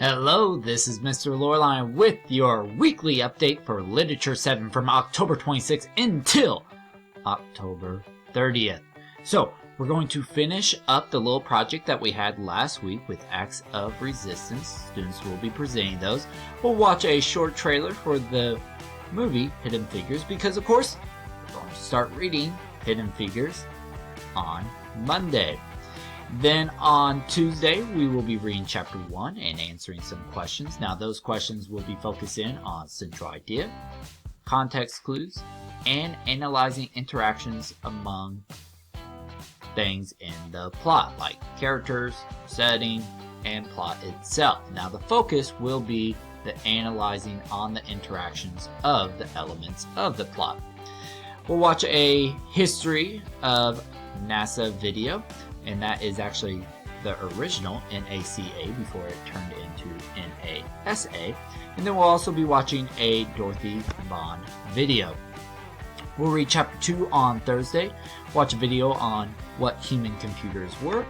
Hello, this is Mr. Loreline with your weekly update for Literature 7 from October 26th until October 30th. So, we're going to finish up the little project that we had last week with Acts of Resistance. Students will be presenting those. We'll watch a short trailer for the movie Hidden Figures because, of course, we're going to start reading Hidden Figures on Monday. Then on Tuesday, we will be reading Chapter 1 and answering some questions. Now, those questions will be focusing on central idea, context clues, and analyzing interactions among things in the plot, like characters, setting, and plot itself. Now, the focus will be the analyzing on the interactions of the elements of the plot. We'll watch a history of NASA video, and that is actually the original NACA before it turned into NASA. And then we'll also be watching a Dorothy Vaughan video. We'll read Chapter 2 on Thursday, watch a video on what human computers were.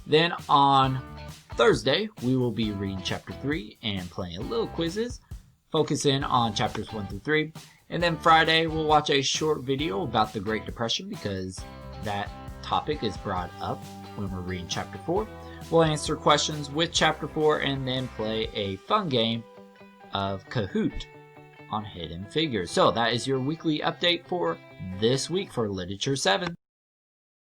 Then on Thursday, we will be reading Chapter 3 and playing a little quizzes, focusing on Chapters 1 through 3. And then Friday, we'll watch a short video about the Great Depression because that topic is brought up when we're reading Chapter 4. We'll answer questions with Chapter 4 and then play a fun game of Kahoot on Hidden Figures. So that is your weekly update for this week for Literature 7.